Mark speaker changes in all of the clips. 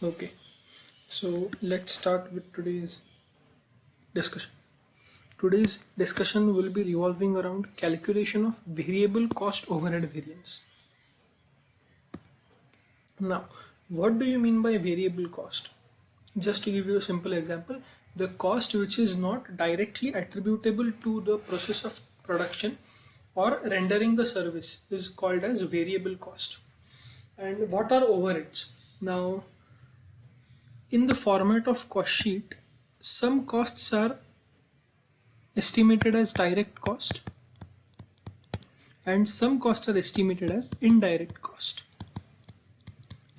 Speaker 1: Okay, so let's start with today's discussion. Today's discussion will be revolving around calculation of variable cost overhead variance. Now, what do you mean by variable cost? Just to give you a simple example, the cost which is not directly attributable to the process of production or rendering the service is called as variable cost. And what are overheads? Now, in the format of cost sheet, some costs are estimated as direct cost and some costs are estimated as indirect cost.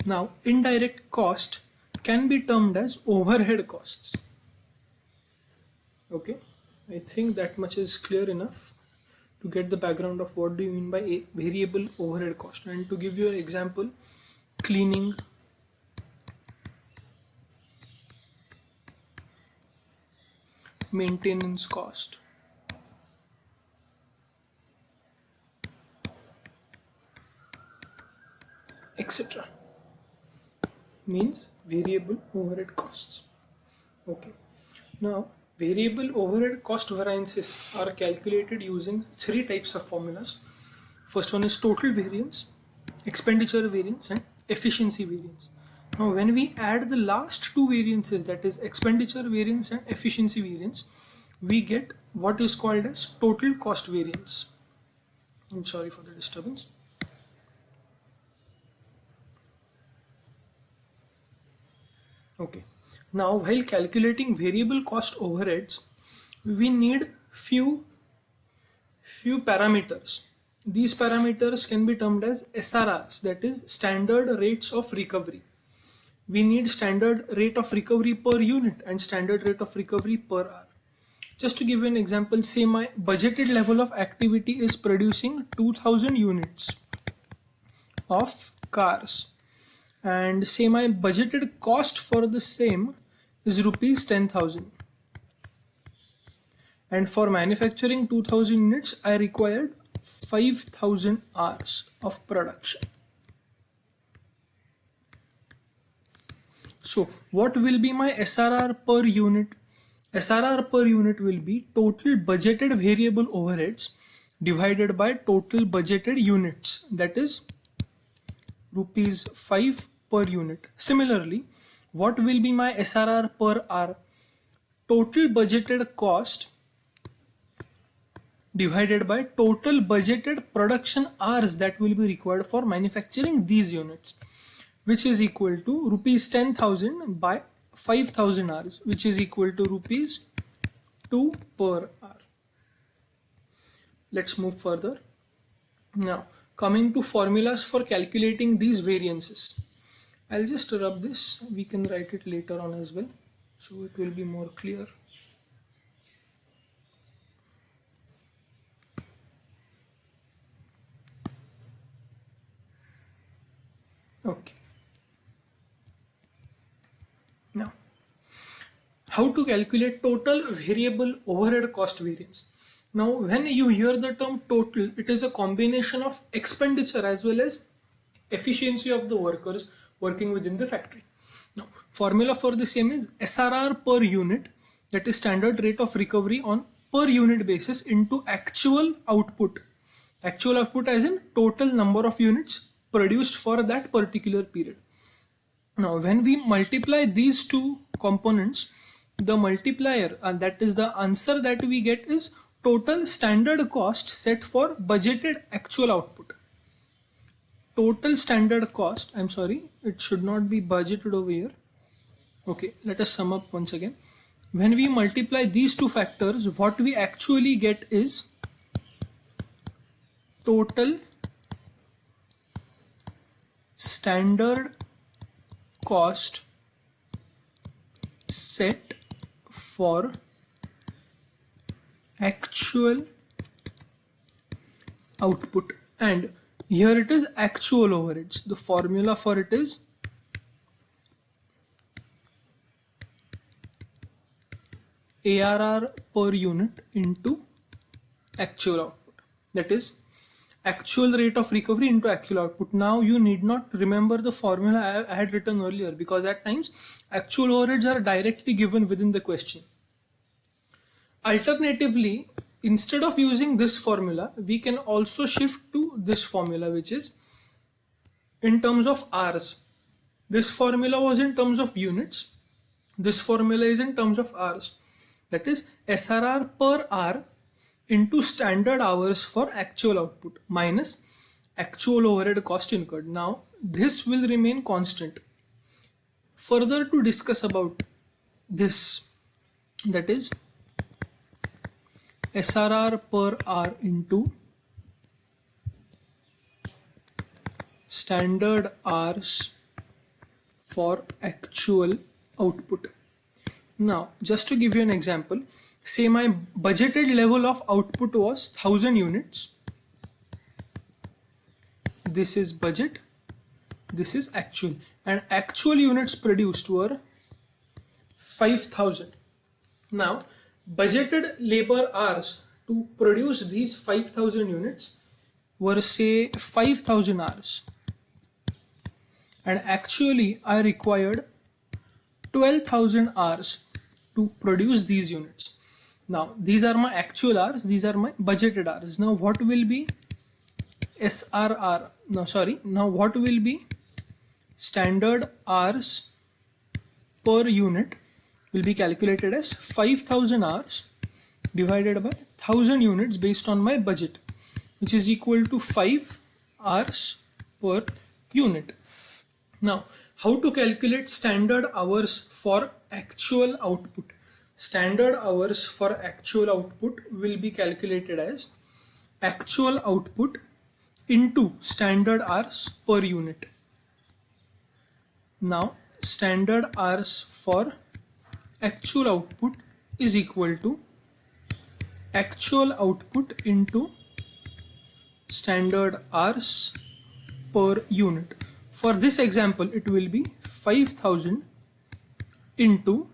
Speaker 1: Now, indirect cost can be termed as overhead costs. Okay, I think that much is clear enough to get the background of what do you mean by a variable overhead cost. And to give you an example, cleaning, maintenance cost, etc. means variable overhead costs. Okay, now variable overhead cost variances are calculated using three types of formulas. First one is total variance, expenditure variance, and efficiency variance. Now, when we add the last two variances, that is expenditure variance and efficiency variance, we get what is called as total cost variance. I'm sorry for the disturbance. Okay. Now, while calculating variable cost overheads, we need few parameters. These parameters can be termed as SRRs, that is standard rates of recovery. We need standard rate of recovery per unit and standard rate of recovery per hour. Just to give you an example, say my budgeted level of activity is producing 2000 units of cars, and say my budgeted cost for the same is rupees 10,000, and for manufacturing 2000 units I required 5000 hours of production. So what will be my SRR per unit? SRR per unit will be total budgeted variable overheads divided by total budgeted units, that is rupees 5 per unit. Similarly, what will be my SRR per hour? Total budgeted cost divided by total budgeted production hours that will be required for manufacturing these units, which is equal to rupees 10,000 by 5,000 hours, which is equal to rupees 2 per hour. Let's move further. Now, coming to formulas for calculating these variances. I'll just rub this, we can write it later on as well, so it will be more clear. Okay. Now, how to calculate total variable overhead cost variance? Now, when you hear the term total, it is a combination of expenditure as well as efficiency of the workers working within the factory. Now, formula for the same is SRR per unit, that is standard rate of recovery on per unit basis, into actual output. Actual output as in total number of units produced for that particular period. Now, when we multiply these two components, the multiplier, and that is the answer that we get, is total standard cost set for budgeted actual output. Total standard cost, I'm sorry, it should not be budgeted over here. Okay, let us sum up once again. When we multiply these two factors, what we actually get is total standard cost set for actual output, and here it is actual overheads. The formula for it is ARR per unit into actual output. That is, actual rate of recovery into actual output. Now you need not remember the formula I had written earlier, because at times actual overheads are directly given within the question. Alternatively, instead of using this formula, we can also shift to this formula, which is in terms of hours. This formula was in terms of units. This formula is in terms of hours. That is SRR per hour into standard hours for actual output minus actual overhead cost incurred. Now this will remain constant. Further to discuss about this, that is SRR per hour into standard hours for actual output. Now just to give you an example, say my budgeted level of output was 1000 units. This is budget, this is actual, and actual units produced were 5000. Now budgeted labor hours to produce these 5000 units were say 5000 hours, and actually I required 12,000 hours to produce these units. Now these are my actual hours, these are my budgeted hours. Now what will be SRR? Now what will be standard hours per unit will be calculated as 5000 hours divided by 1000 units based on my budget, which is equal to 5 hours per unit. Now how to calculate standard hours for actual output? Standard hours for actual output will be calculated as actual output into standard hours per unit. Now standard hours for actual output is equal to actual output into standard hours per unit. For this example, it will be 5000 into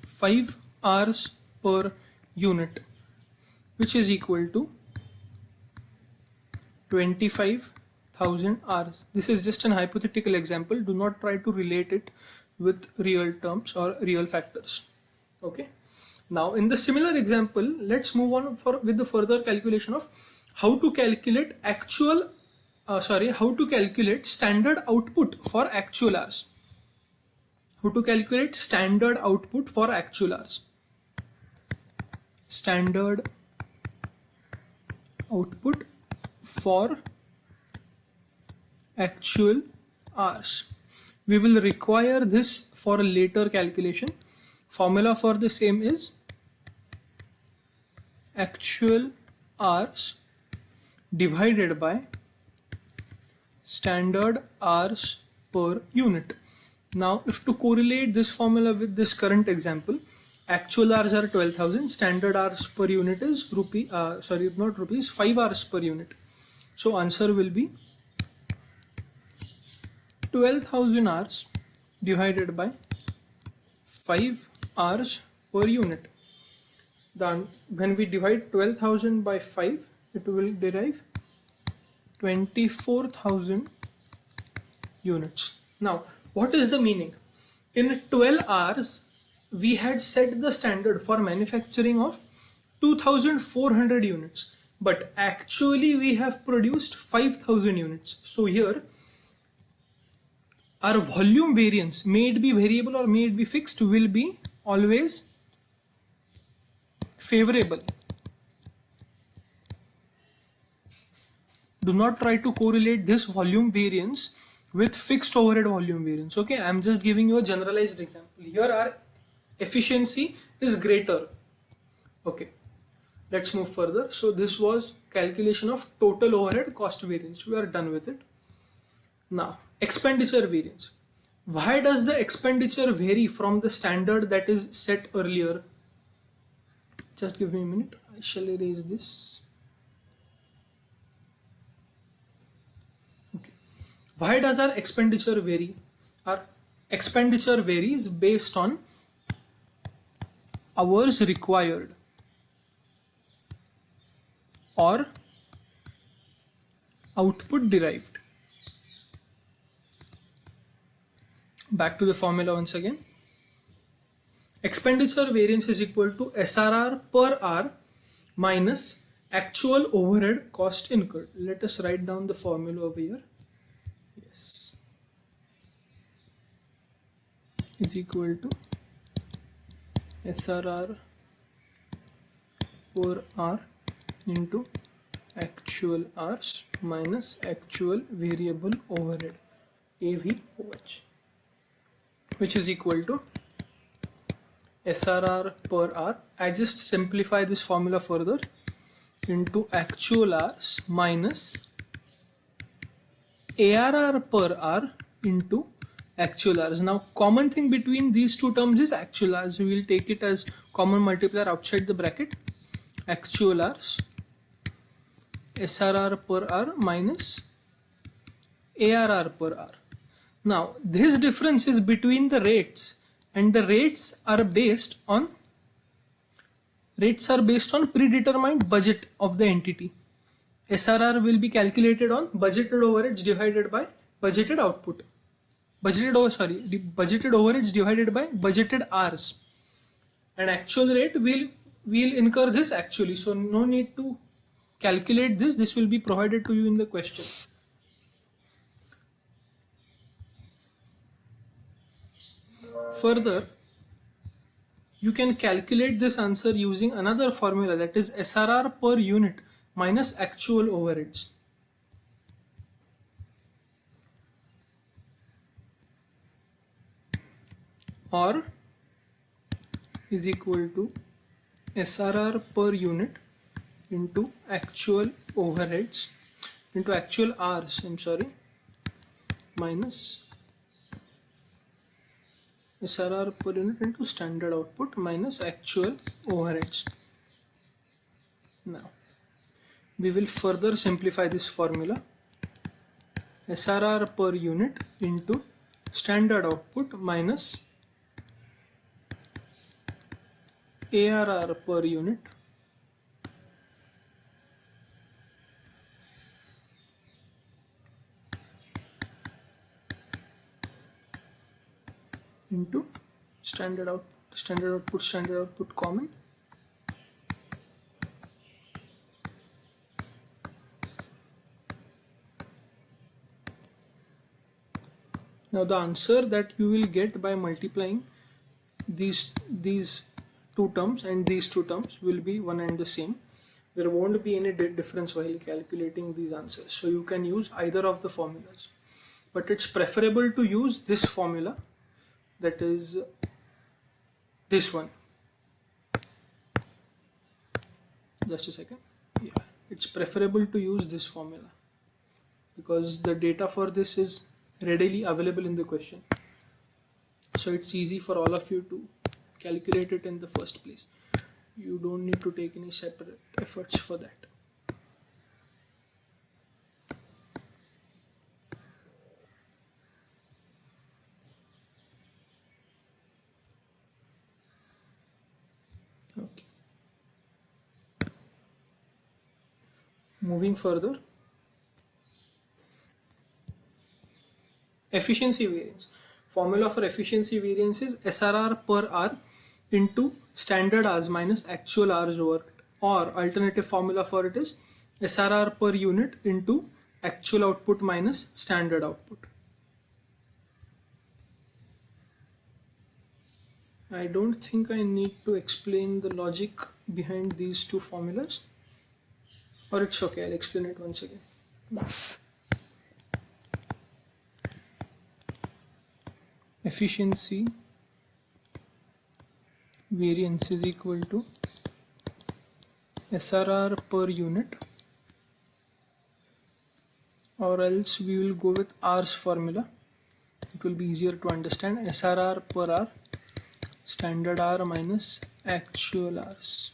Speaker 1: 5 hours per unit, which is equal to 25,000 hours. This is just an hypothetical example. Do not try to relate it with real terms or real factors. Okay. Now in the similar example, let's move on with the further calculation of how to calculate how to calculate standard output for actual hours. How to calculate standard output for actual hours. Standard output for actual hours. We will require this for a later calculation. Formula for the same is actual hours divided by standard hours per unit. Now if to correlate this formula with this current example, actual hours are 12,000, standard hours per unit is 5 hours per unit. So answer will be 12,000 hours divided by 5 hours per unit. Then when we divide 12,000 by 5, it will derive 24,000 units. Now what is the meaning? In 12 hours we had set the standard for manufacturing of 2,400 units, but actually we have produced 5,000 units. So here our volume variance, may it be variable or may it be fixed, will be always favorable. Do not try to correlate this volume variance with fixed overhead volume variance. Okay, I'm just giving you a generalized example. Here our efficiency is greater. Okay, let's move further. So this was calculation of total overhead cost variance. We are done with it. Now expenditure variance. Why does the expenditure vary from the standard that is set earlier? Just give me a minute, I shall erase this. Okay. Why does our expenditure vary? Our expenditure varies based on hours required or output derived. Back to the formula once again. Expenditure variance is equal to SRR per hour minus actual overhead cost incurred. Let us write down the formula over here. Yes. Is equal to SRR per hour into actual hours minus actual variable overhead, AVOH, which is equal to SRR per hour. I just simplify this formula further into actual hours minus ARR per hour into actual hours. Now common thing between these two terms is actual hours. We will take it as common multiplier outside the bracket. Actual hours SRR per hour minus ARR per hour. Now this difference is between the rates, and the rates are based on predetermined budget of the entity. SRR will be calculated on budgeted overheads divided by budgeted output. Budgeted overheads divided by budgeted hours. And actual rate will incur this actually. So no need to calculate this. This will be provided to you in the question. Further, you can calculate this answer using another formula, that is SRR per unit minus actual overheads. Or is equal to SRR per unit into actual overheads into actual hours, minus SRR per unit into standard output minus actual overheads. Now we will further simplify this formula. SRR per unit into standard output minus ARR per unit into standard output common. Now the answer that you will get by multiplying these two terms and these two terms will be one and the same. There won't be any difference while calculating these answers. So you can use either of the formulas, but it's preferable to use this formula, that is this one. Just a second. Yeah, it's preferable to use this formula because the data for this is readily available in the question. So it's easy for all of you to calculate it in the first place. You don't need to take any separate efforts for that. Okay. Moving further. Efficiency variance. Formula for efficiency variance is SRR per hour into standard hours minus actual hours worked, or alternative formula for it is SRR per unit into actual output minus standard output. I don't think I need to explain the logic behind these two formulas, or it's okay, I'll explain it once again. Efficiency variance is equal to SRR per unit, or else we will go with hours formula. It will be easier to understand. SRR per hour standard hour minus actual hours.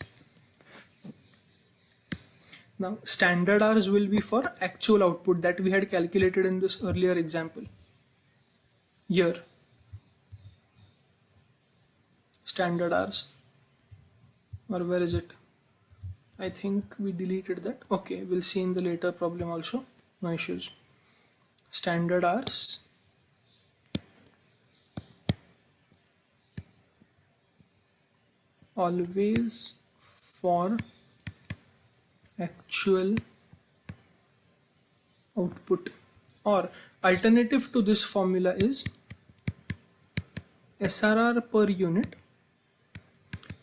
Speaker 1: Now standard hours will be for actual output that we had calculated in this earlier example. Here standard hours, or where is it? I think we deleted that. Okay, we'll see in the later problem also. no issues. Standard hours, always for actual output, or alternative to this formula is SRR per unit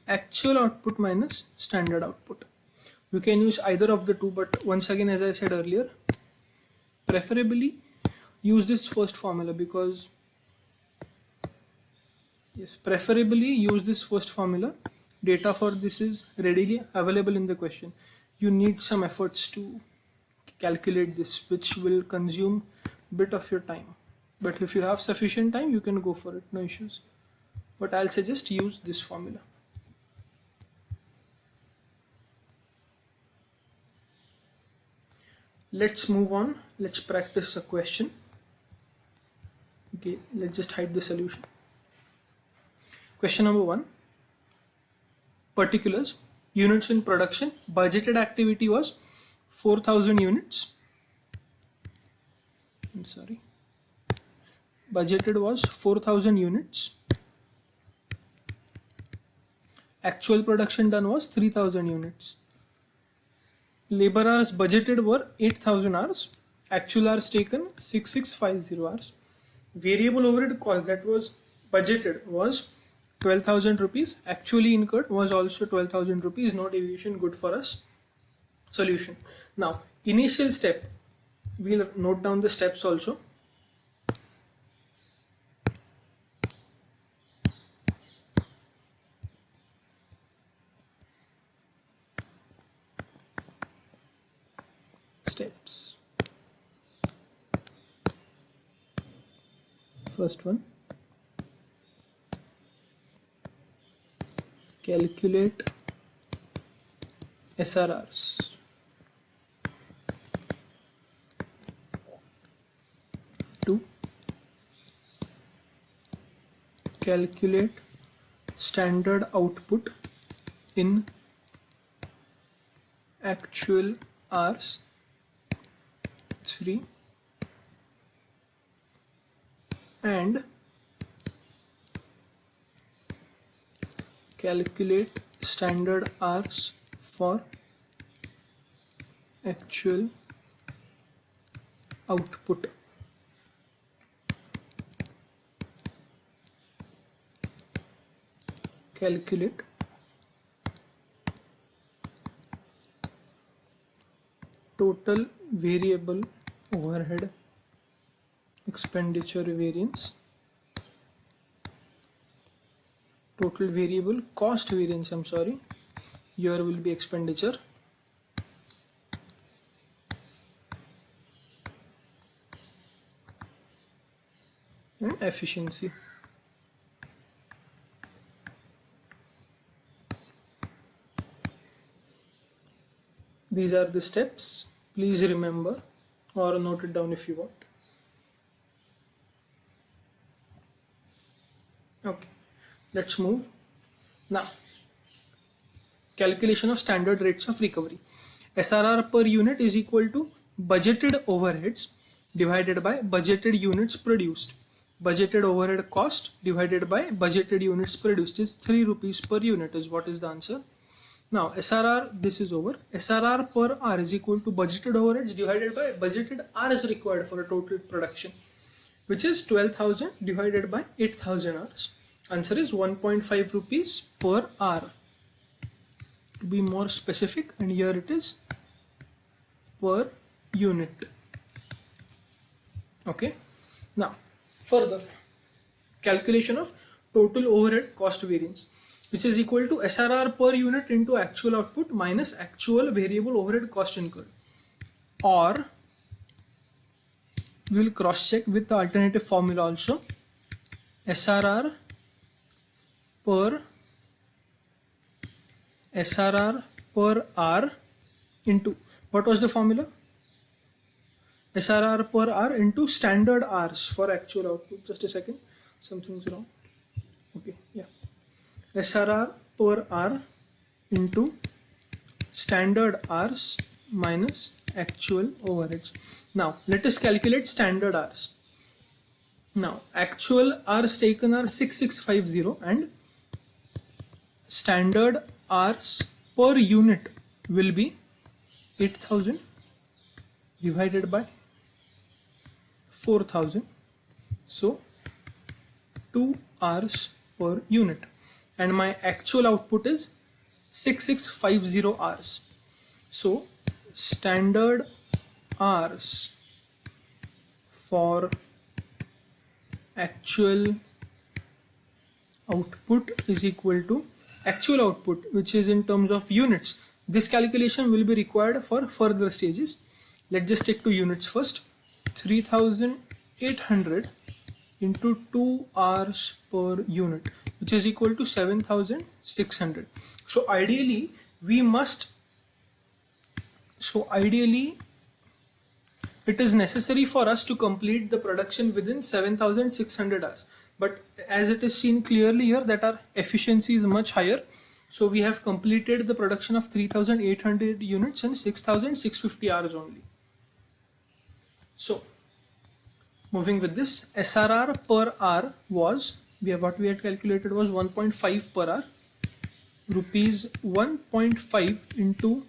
Speaker 1: actual output minus standard output. You can use either of the two, but once again, as I said earlier, preferably use this first formula because data for this is readily available in the question. You need some efforts to calculate this, which will consume a bit of your time, but if you have sufficient time you can go for it, no issues, but I'll suggest use this formula. Let's move on. Let's practice a question. Okay, let's just hide the solution. Question number 1. Particulars. Units in production. Budgeted activity was 4,000 units. I'm sorry. Budgeted was 4,000 units. Actual production done was 3,000 units. Labor hours budgeted were 8,000 hours. Actual hours taken 6650 hours. Variable overhead cost that was budgeted was 12,000 rupees. Actually incurred was also 12,000 rupees. No deviation, good for us. Solution. Now, initial step. We'll note down the steps also. Steps. First one, calculate SRRs. 2, calculate standard output in actual hours. 3, and calculate standard hours for actual output. Calculate total variable overhead expenditure variance, total variable cost variance, I'm sorry, here will be expenditure, and efficiency. These are the steps. Please remember or note it down if you want. Okay, let's move. Now, calculation of standard rates of recovery. SRR per unit is equal to budgeted overheads divided by budgeted units produced. Budgeted overhead cost divided by budgeted units produced is 3 rupees per unit is what is the answer. Now SRR, this is over. SRR per hour is equal to budgeted overheads divided by budgeted hours required for a total production, which is 12,000 divided by 8,000 hours. Answer is 1.5 rupees per hour. To be more specific, and here it is per unit. Okay. Now further, calculation of total overhead cost variance. This is equal to SRR per unit into actual output minus actual variable overhead cost incurred. Or we will cross check with the alternative formula also. SRR per hour into, what was the formula? SRR per hour into standard hours for actual output. Just a second, something's wrong. Okay, yeah. SRR per hour into standard hours minus actual overheads. Now let us calculate standard hours. Now actual hours taken are 6650 and standard hours per unit will be 8000 divided by 4000. So 2 hours per unit, and my actual output is 6650 hours. So standard hours for actual output is equal to actual output, which is in terms of units. This calculation will be required for further stages. Let's just take 2 units first. 3800 into 2 hours per unit, which is equal to 7600. So ideally it is necessary for us to complete the production within 7600 hours, but as it is seen clearly here that our efficiency is much higher, so we have completed the production of 3800 units in 6650 hours only. So moving with this, SRR per hour was, what we had calculated was 1.5 per hour, rupees 1.5 into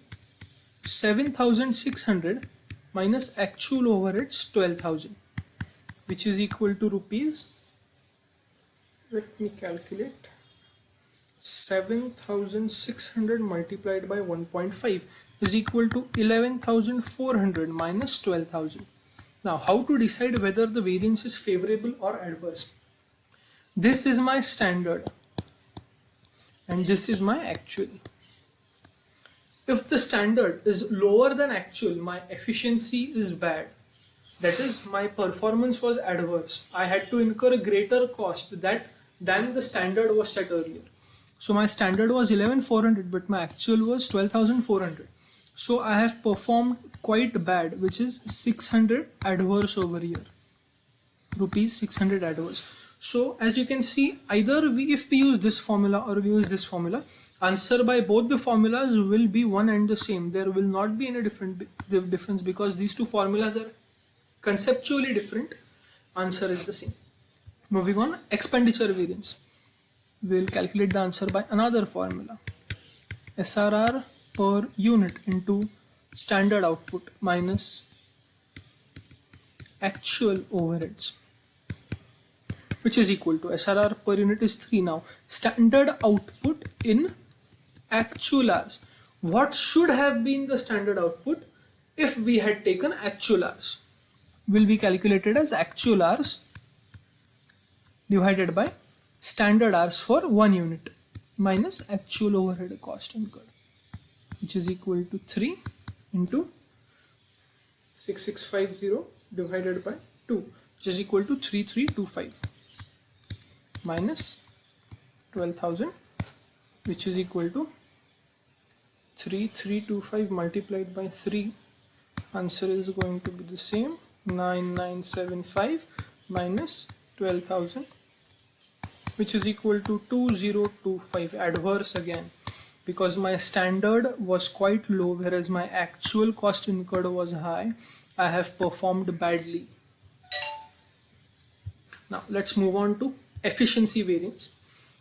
Speaker 1: 7600 minus actual overheads 12,000, which is equal to rupees, let me calculate, 7600 multiplied by 1.5 is equal to 11,400 minus 12,000. Now how to decide whether the variance is favorable or adverse? This is my standard and this is my actual. If the standard is lower than actual, my efficiency is bad. That is, my performance was adverse. I had to incur a greater cost than the standard was set earlier. So my standard was 11,400, but my actual was 12,400. So I have performed quite bad, which is 600 adverse over here. Rupees 600 adverse. So as you can see, either if we use this formula or we use this formula, answer by both the formulas will be one and the same. There will not be any difference because these two formulas are conceptually different. Answer is the same. Moving on, expenditure variance. We will calculate the answer by another formula. SRR per unit into standard output minus actual overheads, which is equal to SRR per unit is 3 now. Standard output in actual hours. What should have been the standard output if we had taken actual hours? Will be calculated as actual hours divided by standard hours for 1 unit minus actual overhead cost incurred, which is equal to 3 into 6650 divided by 2, which is equal to 3325 minus 12,000, which is equal to 3325 multiplied by 3. Answer is going to be the same, 9975 minus 12,000, which is equal to 2025. Adverse again, because my standard was quite low whereas my actual cost incurred was high. I have performed badly. Now let's move on to efficiency variance.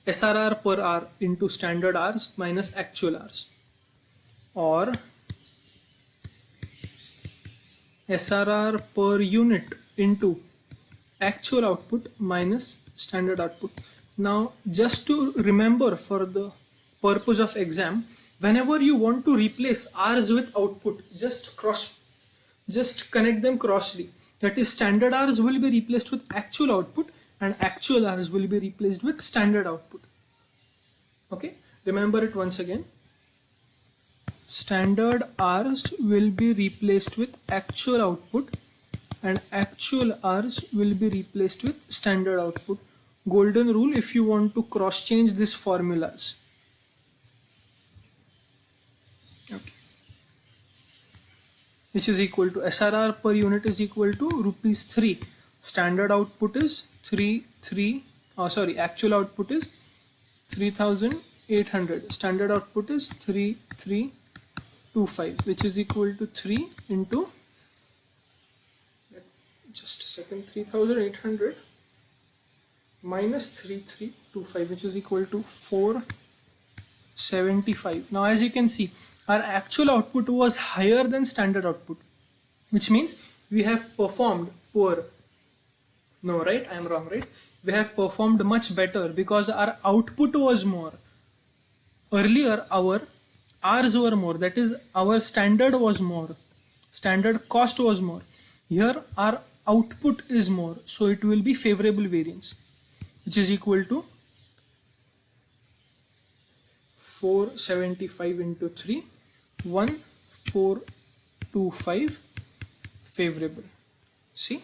Speaker 1: SRR per hour into standard hours minus actual hours, or SRR per unit into actual output minus standard output. Now just to remember for the purpose of exam, whenever you want to replace hours with output, just connect them crossly. That is, standard hours will be replaced with actual output and actual hours will be replaced with standard output. Okay, remember it once again. Standard hours will be replaced with actual output and actual hours will be replaced with standard output. Golden rule if you want to cross change these formulas. Okay, which is equal to SRR per unit is equal to rupees 3. Standard output is actual output is 3,800. Standard output is 3325 2425, which is equal to 3 into, just a second, 3800 minus 3325, which is equal to 475. Now as you can see, our actual output was higher than standard output, which means we have performed poor. No, right? I am wrong, right? We have performed much better because our output was more. Earlier our R's were more, that is our standard was more, standard cost was more. Here our output is more, so it will be favorable variance, which is equal to 475 into 3, 1425 favorable. See,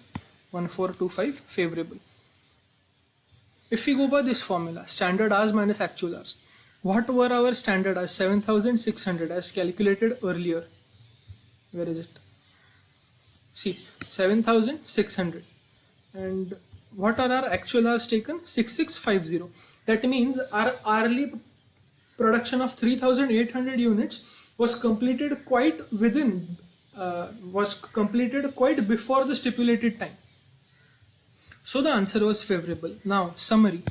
Speaker 1: 1425 favorable. If we go by this formula, standard hours minus actual hours, what were our standard hours? 7600 as calculated earlier. Where is it? See, 7600. And what are our actual hours taken? 6650. That means our hourly production of 3800 units was completed quite quite before the stipulated time. So the answer was favorable. Now summary.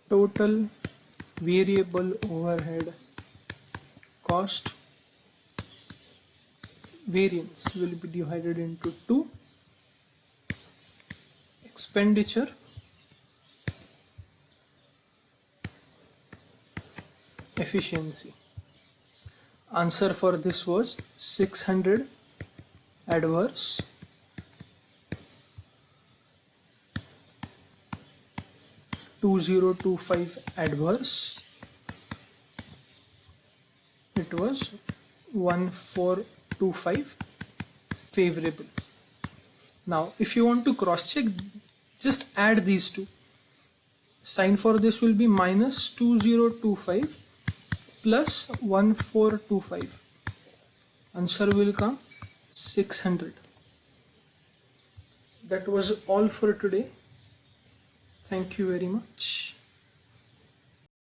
Speaker 1: Total variable overhead cost variance will be divided into two: expenditure efficiency. Answer for this was 600 adverse, 2025 adverse, it was 1425 favorable. Now if you want to cross check, just add these two. Sign for this will be minus 2025 plus 1425. Answer will come 600. That was all for today. Thank you very much.